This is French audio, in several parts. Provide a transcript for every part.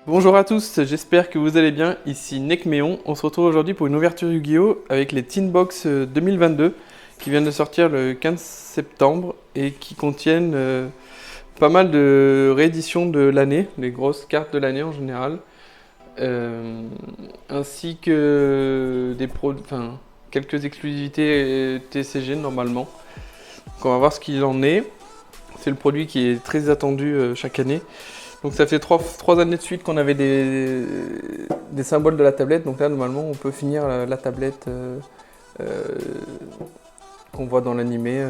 Bonjour à tous, j'espère que vous allez bien, ici Nekméon. On se retrouve aujourd'hui pour une ouverture Yu-Gi-Oh! Avec les Teen Box 2022 qui viennent de sortir le 15 septembre et qui contiennent pas mal de rééditions de l'année, les grosses cartes de l'année en général, euh, ainsi que quelques exclusivités TCG normalement. Donc on va voir ce qu'il en est. C'est le produit qui est très attendu chaque année. Donc ça fait trois années de suite qu'on avait des symboles de la tablette. Donc là, normalement, on peut finir la tablette qu'on voit dans l'animé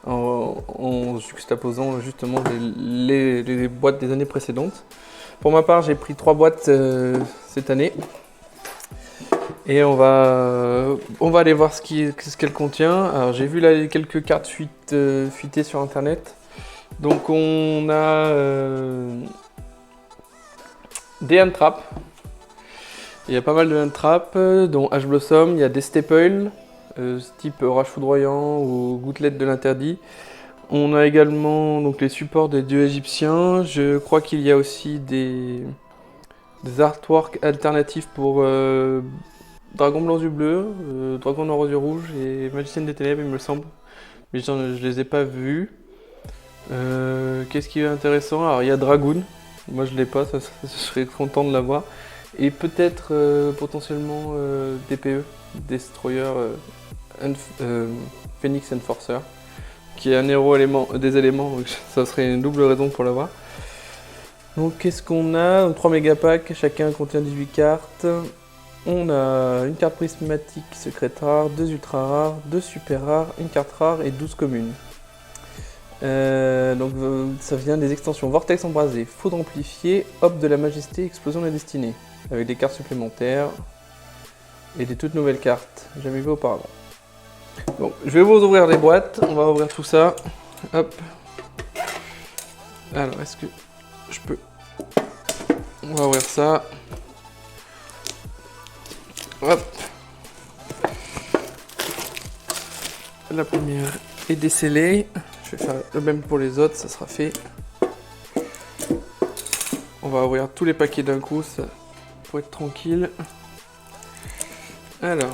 en juxtaposant justement les boîtes des années précédentes. Pour ma part, j'ai pris 3 boîtes cette année. Et on va aller voir ce qu'elle contient. Alors j'ai vu là quelques cartes fuitées sur internet. Donc on a des hand traps. Il y a pas mal de hand traps, dont Ash Blossom. Il y a des staples, type orage foudroyant ou gouttelette de l'interdit. On a également donc, les supports des dieux égyptiens. Je crois qu'il y a aussi des artworks alternatifs pour Dragon blanc yeux bleu, Dragon noir aux yeux rouges et Magicienne des ténèbres, il me semble. Mais je les ai pas vus. Qu'est-ce qui est intéressant? Alors il y a Dragoon, moi je l'ai pas, je serais content de l'avoir. Et peut-être potentiellement DPE, Destroyer Phoenix Enforcer, qui est un héros des éléments, donc ça serait une double raison pour l'avoir. Donc qu'est-ce qu'on a? 3 mégapacks, chacun contient 18 cartes. On a une carte prismatique secrète rare, 2 ultra rares, 2 super rares, une carte rare et 12 communes. Ça vient des extensions Vortex embrasé, Foudre amplifiée, Hop de la majesté, Explosion de la destinée, avec des cartes supplémentaires et des toutes nouvelles cartes, jamais vues auparavant. Donc je vais vous ouvrir les boîtes, on va ouvrir tout ça. Hop. Alors est-ce que je peux... On va ouvrir ça. Hop. La première est décellée. Je vais faire le même pour les autres, ça sera fait. On va ouvrir tous les paquets d'un coup, ça, pour être tranquille. Alors,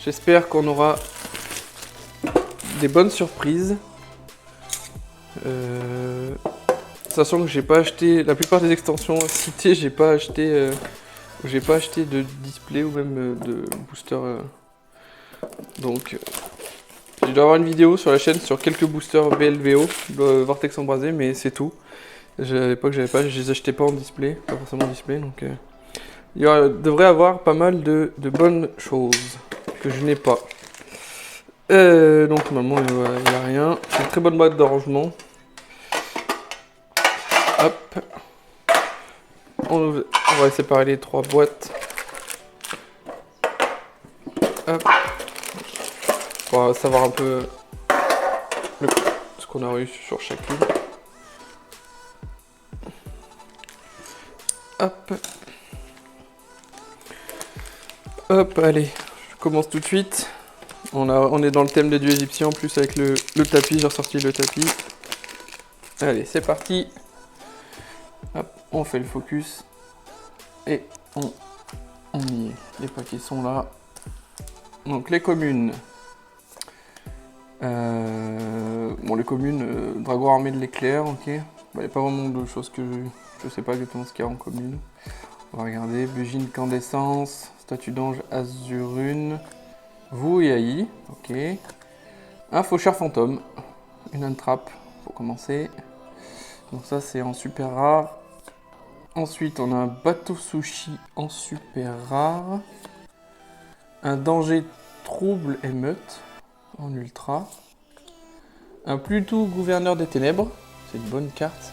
j'espère qu'on aura des bonnes surprises. Sachant que j'ai pas acheté la plupart des extensions citées, j'ai pas acheté de display ou même de booster. Donc, je dois avoir une vidéo sur la chaîne sur quelques boosters BLVO, Vortex embrasé, mais c'est tout. À l'époque, je les achetais pas en display, pas forcément en display, donc il devrait avoir pas mal de bonnes choses que je n'ai pas. Donc normalement, il n'y a rien. C'est une très bonne boîte de rangement. Hop. On va séparer les 3 boîtes. Hop. Pour savoir un peu ce qu'on a reçu sur chacune. Hop. Hop, allez, je commence tout de suite. On est dans le thème des dieux égyptiens en plus avec le tapis, j'ai ressorti le tapis. Allez, c'est parti. Hop, on fait le focus. Et on y est. Les paquets sont là. Donc les communes. Bon, les communes, Dragon armé de l'éclair, ok. Il n'y a pas vraiment de choses que je sais pas exactement ce qu'il y a en commune. On va regarder. Bougie incandescence, statue d'ange azurune, Wu et Ai, ok. Un faucheur fantôme, une entrap pour commencer. Donc ça c'est en super rare. Ensuite on a un bateau sushi en super rare. Un danger trouble émeute en ultra. Un Pluto gouverneur des ténèbres, c'est une bonne carte.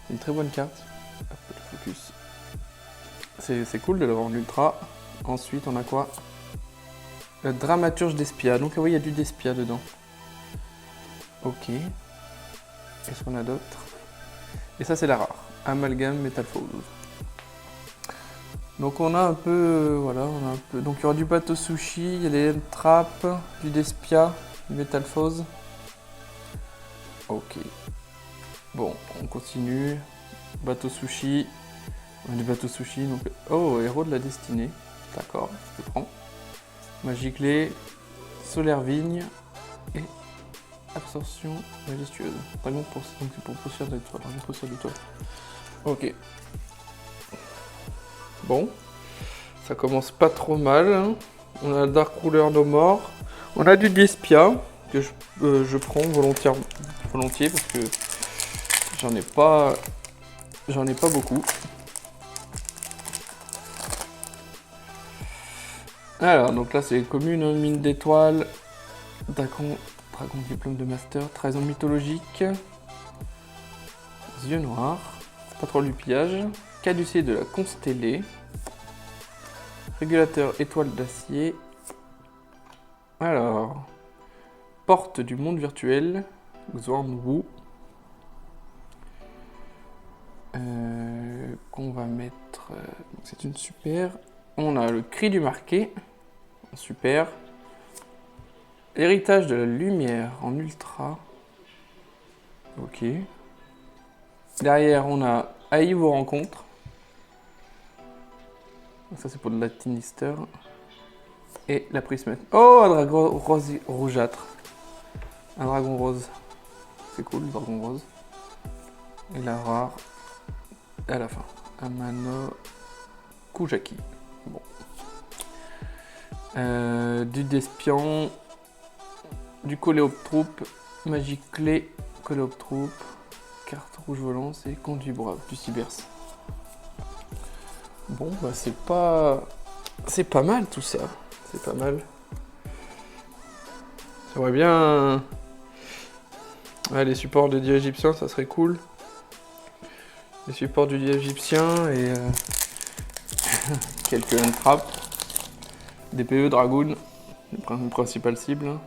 C'est une très bonne carte. Hop, le focus. C'est cool de l'avoir en ultra. Ensuite on a quoi? Le dramaturge d'Espia. Donc oui, il y a du d'Espia dedans. Ok. Qu'est-ce qu'on a d'autre? Et ça c'est la rare. Amalgame Metalphose. Donc on a un peu, voilà, on a un peu. Donc il y aura du bateau sushi, il y a les trappes, du Despia, du Metalphose. Ok. Bon, on continue. Bateau sushi. On a du bateau sushi, donc... Oh, héros de la destinée. D'accord, je prends. Magiclé, solaire vigne et absorption majestueuse. Dragon pour... Donc c'est pour poussière d'étoile. Dragon poussière d'étoile. Ok. Bon. Ça commence pas trop mal. Hein. On a Dark Ruler No More. On a du Despia que je prends volontiers parce que j'en ai pas beaucoup. Alors, donc là, c'est commune, mine d'étoiles, dragon diplôme de master, trahison mythologique, yeux noirs, patrouille du pillage, caducée de la constellée, régulateur étoile d'acier. Alors, porte du monde virtuel, Xuanwu, qu'on va mettre, c'est une super. On a le cri du marqué, en super. Héritage de la lumière en ultra. Ok. Derrière, on a Haï vos rencontres. Ça, c'est pour le Latinister. Et la prismette. Oh, un dragon rose rougeâtre. Un dragon rose. C'est cool, le dragon rose. Et la rare. À la fin. Amano Kujaki. Bon. Du Despian. Du Coléoptroupe. Magie clé. Coléoptroupe. Carte rouge volante et conduit brave. Du Cybers. Bon, bah c'est pas mal tout ça. C'est pas mal. J'aimerais bien... Ouais, les supports de dieu égyptien, ça serait cool. Les supports du dieu égyptien et... quelques untraps. DPE, Dragoon. Les principales cibles.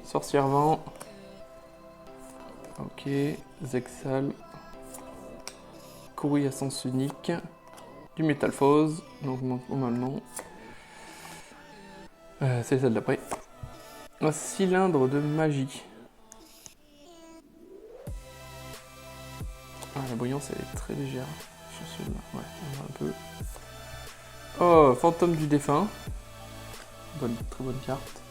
Sorcière vent. Ok. Zexal. Courrier à sens unique. Du Métalphose. Donc normalement... c'est celle d'après. Un cylindre de magie. Ah, la brillance elle est très légère sur celui-là. Ouais, on va un peu. Oh, fantôme du défunt. Très bonne carte.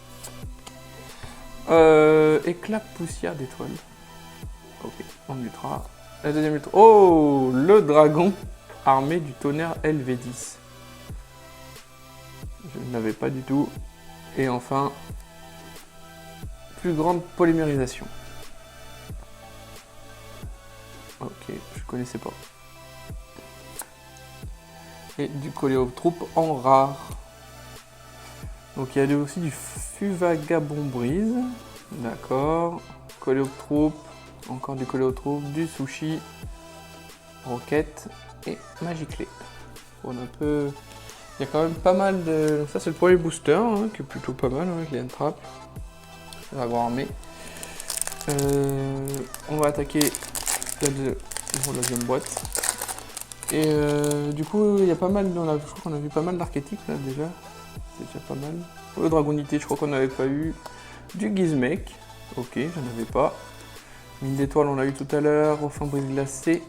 Éclat poussière d'étoile. Ok, en ultra. La deuxième ultra. Oh, le dragon armé du tonnerre LV10. Je ne l'avais pas du tout. Et enfin, plus grande polymérisation. Ok, je connaissais pas. Et du Coléoptroupe en rare. Donc il y a aussi du Fuvagabond Brise. D'accord. Coléoptroupe. Encore du Coléoptroupe. Du Sushi. Roquette. Et Magiclé. On a un peu... Il y a quand même pas mal de... Ça c'est le premier booster, hein, qui est plutôt pas mal, hein, avec les entraps. Dragon armé. On va attaquer la deuxième boîte. Et du coup, il y a pas mal, je crois qu'on a vu pas mal d'archétypes là déjà. C'est déjà pas mal. Le Dragonité, je crois qu'on n'avait pas eu. Du Gizmek, ok, j'en avais pas. Mine d'étoiles, on l'a eu tout à l'heure. Au fin brise glacé.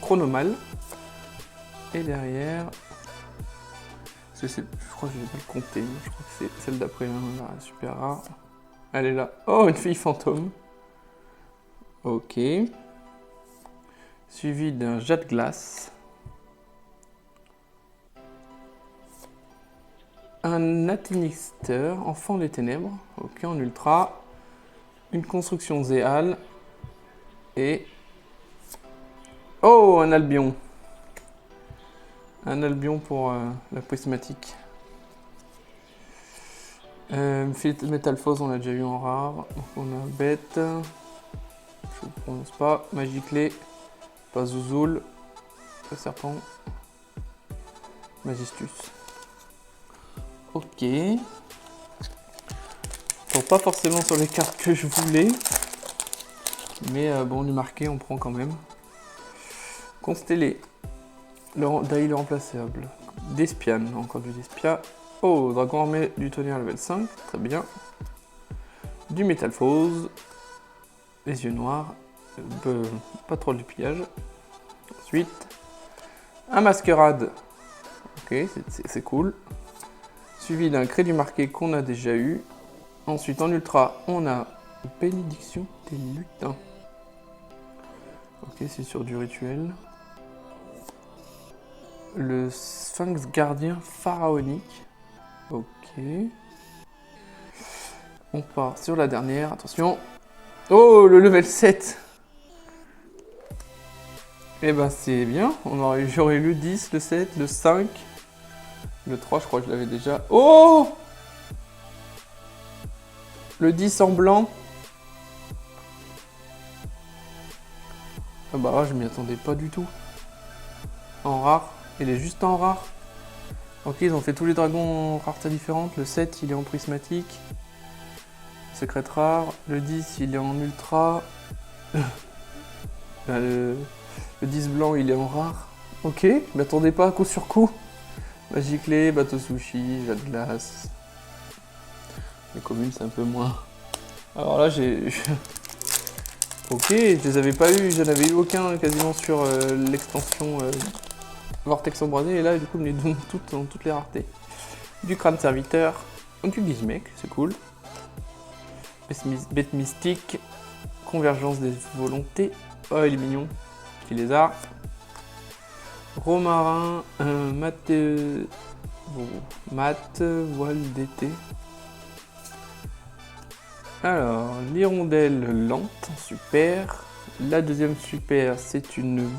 Chronomal. Et derrière, je crois que je vais pas le compter. Je crois que c'est celle d'après, hein, là, super rare. Elle est là. Oh, une fille fantôme. Ok. Suivi d'un jet de glace. Un Atinister, enfant des ténèbres. Ok, en ultra. Une construction Zéal. Et... Oh, un Albion. Un Albion pour la prismatique. Métalphose, on l'a déjà eu en rare. Donc on a Bête. Je ne prononce pas. Magiclé. Pazouzoul. Le serpent. Magistus. Ok. Bon, pas forcément sur les cartes que je voulais. Mais bon, du marqué, on prend quand même. Constellé. Daï le remplaçable. Despian, encore du Despia. Oh, dragon armé du tonnerre level 5, très bien. Du Métalphose. Les yeux noirs. pas trop de pillage. Ensuite, un masquerade. Ok, c'est cool. Suivi d'un crédit marqué qu'on a déjà eu. Ensuite, en ultra, on a bénédiction des lutins. Ok, c'est sur du rituel. Le sphinx gardien pharaonique. Ok. On part sur la dernière, attention. Oh, le level 7. Eh ben c'est bien, j'aurais eu le 10, le 7, le 5. Le 3, je crois que je l'avais déjà. Oh! Le 10 en blanc. Ah bah là, je m'y attendais pas du tout. En rare. Il est juste en rare. Ok, ils ont fait tous les dragons en rareté différentes. Le 7, il est en prismatique. Secret rare. Le 10, il est en ultra. le 10 blanc, il est en rare. Ok, je m'attendais pas coup sur coup. Magiclé, bateau sushi, jet de glace. Les communes, c'est un peu moins. Alors là, ok, je les avais pas eu, j'en avais eu aucun quasiment sur l'extension Vortex embrasé, et là, du coup, ils me les donnent toutes dans toutes les raretés. Du crâne serviteur, du gizmek, c'est cool. Bête mystique, convergence des volontés. Oh, il est mignon, petit lézard. Romarin, mat, voile d'été. Alors, l'hirondelle lente, super. La deuxième super, c'est une...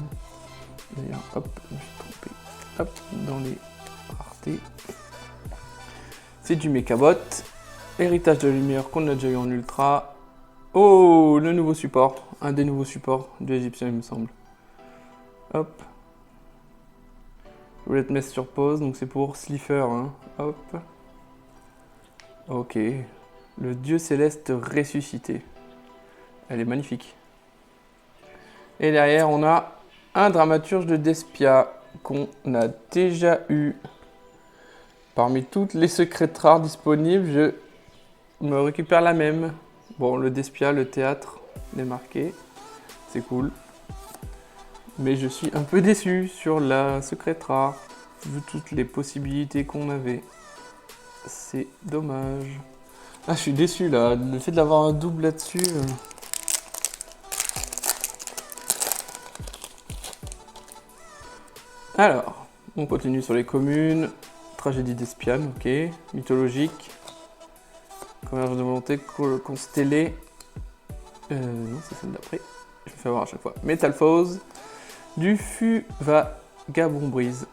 D'ailleurs, hop, je me suis trompé. Hop, dans les raretés. C'est du Mechabot. Héritage de la lumière qu'on a déjà eu en ultra. Oh, le nouveau support. Un des nouveaux supports de l'Égyptien, il me semble. Hop. Je voulais te mettre sur pause, donc c'est pour Slifer. Hein. Hop. Ok. Le dieu céleste ressuscité. Elle est magnifique. Et derrière, on a un dramaturge de Despia qu'on a déjà eu. Parmi toutes les secrets rares disponibles, je me récupère la même. Bon, le Despia, le théâtre, est marqué. C'est cool. Mais je suis un peu déçu sur la secret rare, vu toutes les possibilités qu'on avait. C'est dommage. Ah, je suis déçu là, le fait d'avoir un double là-dessus. Alors, on continue sur les communes. Tragédie d'Espiane, ok. Mythologique. Convergence de volonté, constellée. Non, c'est celle d'après. Je me fais avoir à chaque fois. Métalphose. Du Vagabond brise.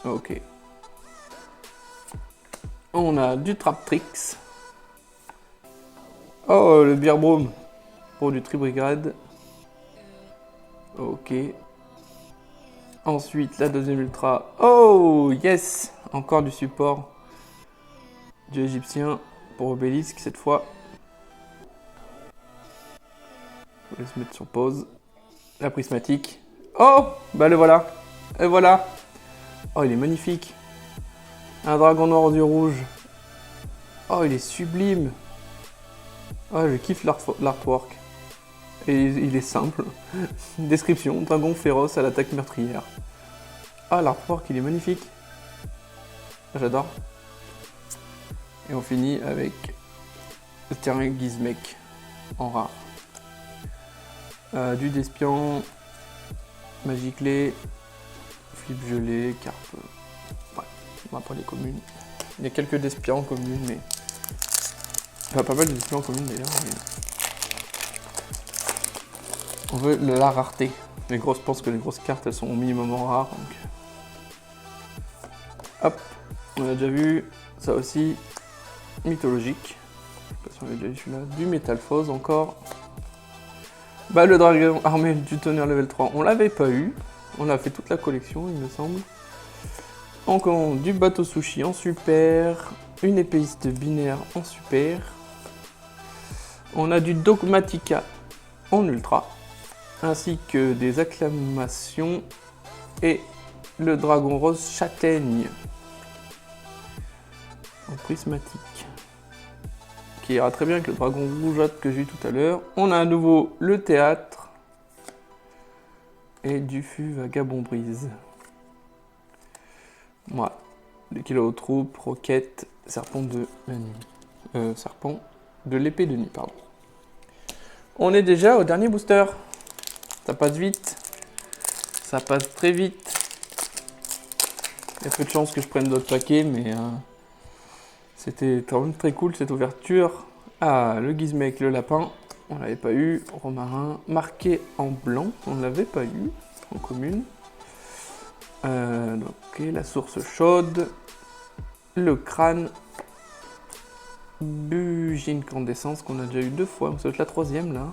Ok. On a du Traptrix. Oh, le Beerbroom. Pour du Tribrigade. Ok. Ensuite, la deuxième ultra. Oh, yes! Encore du support du égyptien pour Obélisque cette fois. Je vous laisse mettre sur pause. La prismatique. Oh! Bah le voilà. Et voilà. Oh, il est magnifique. Un dragon noir aux yeux rouges. Oh, il est sublime. Oh, je kiffe l'artwork. Et il est simple. Description, dragon féroce à l'attaque meurtrière. Ah, l'artwork, il est magnifique. J'adore. Et on finit avec le terrain Gizmek en rare. Du Despian, Magiclé, Flip gelé, Carpe. Ouais, on va pas les communes. Il y a quelques Despians en commune, mais. Enfin, pas mal de Despians en commune d'ailleurs. Mais... On veut la rareté. Je pense que les grosses cartes elles sont au minimum en rare. Donc... Hop, on a déjà vu ça aussi. Mythologique. Je sais pas si on a déjà vu celui-là. Du Métalphose encore. Bah le dragon armé du tonnerre level 3, on l'avait pas eu. On a fait toute la collection, il me semble. Encore du bateau sushi en super. Une épéiste binaire en super. On a du Dogmatica en ultra. Ainsi que des acclamations. Et le dragon rose châtaigne. En prismatique. Ok. qui ira très bien avec le dragon rougeâtre que j'ai eu tout à l'heure. On a à nouveau le théâtre. Et du fût vagabond brise. Voilà. Le kilo aux troupes, roquette, serpent de la nuit. Serpent de l'épée de nuit, pardon. On est déjà au dernier booster. Ça passe vite. Ça passe très vite. Il y a peu de chances que je prenne d'autres paquets, mais c'était vraiment très cool cette ouverture. Ah, le gizmek, le lapin, on l'avait pas eu. Romarin, marqué en blanc, on ne l'avait pas eu en commune. Ok, la source chaude, le crâne, bugine incandescence qu'on a déjà eu 2 fois, ça va être la 3e là.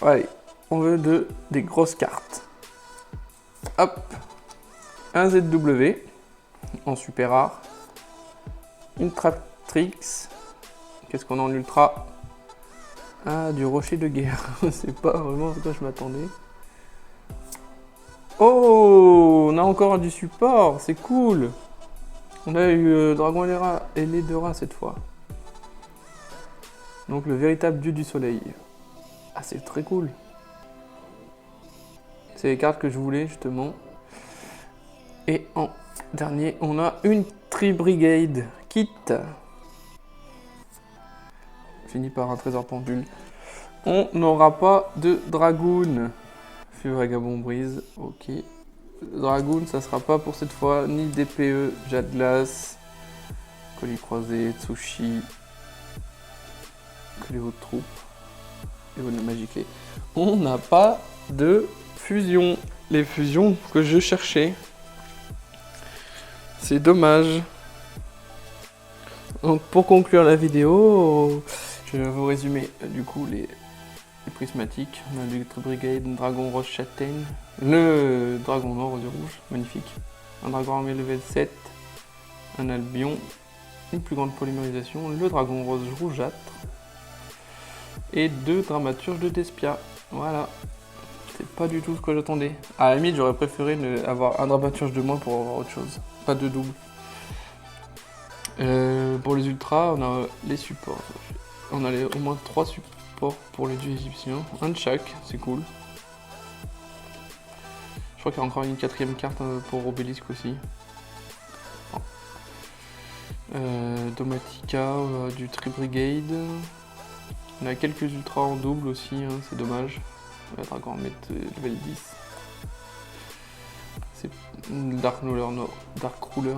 Allez, on veut des grosses cartes. Hop, un ZW en super rare, Ultratrix, qu'est-ce qu'on a en ultra? Ah, du rocher de guerre, c'est pas vraiment ce que je m'attendais. Oh, on a encore du support, c'est cool. On a eu Dragon et Ledera cette fois. Donc le véritable dieu du soleil. Ah, c'est très cool. C'est les cartes que je voulais justement. Et en dernier, on a une Tri-Brigade Kit. Fini par un trésor pendule. On n'aura pas de Dragoon. Fût vagabond brise, ok. Dragoon, ça sera pas pour cette fois, ni DPE, Jade Glace, colis croisé, Tsushi, que les autres troupes, et on a Magic. On n'a pas de fusion, les fusions que je cherchais. C'est dommage. Donc pour conclure la vidéo, je vais vous résumer du coup les prismatiques. On a du Brigade, Dragon Rose Châtaigne, le Dragon Noir aux yeux rouges, magnifique. Un Dragon armé level 7, un Albion, une plus grande polymérisation, le Dragon Rose rougeâtre et 2 dramaturges de Despia. Voilà, c'est pas du tout ce que j'attendais. À la limite, j'aurais préféré avoir un dramaturge de moins pour avoir autre chose, pas de double. Pour les ultras, on a les supports. On a au moins 3 supports pour les dieux égyptiens, un de chaque, c'est cool. Je crois qu'il y a encore une 4e carte pour Obélisque aussi. Domatica, du Tri-Brigade. On a quelques ultras en double aussi, hein, c'est dommage. On va encore mettre level 10. C'est Dark Ruler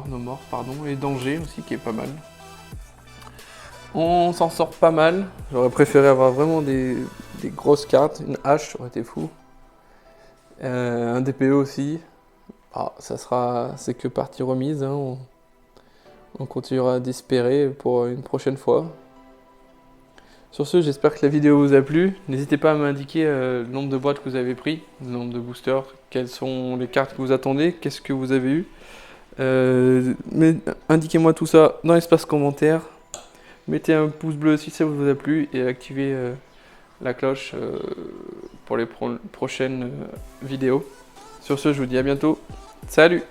No More, pardon. Et Danger aussi qui est pas mal. On s'en sort pas mal. J'aurais préféré avoir vraiment des grosses cartes. Une hache, ça aurait été fou. Un DPE aussi. Ah, c'est que partie remise. Hein. On continuera d'espérer pour une prochaine fois. Sur ce, j'espère que la vidéo vous a plu. N'hésitez pas à m'indiquer le nombre de boîtes que vous avez pris, le nombre de boosters, quelles sont les cartes que vous attendez, qu'est-ce que vous avez eu. Mais indiquez-moi tout ça dans l'espace commentaire. Mettez un pouce bleu si ça vous a plu et activez la cloche pour les prochaines vidéos. Sur ce, je vous dis à bientôt. Salut!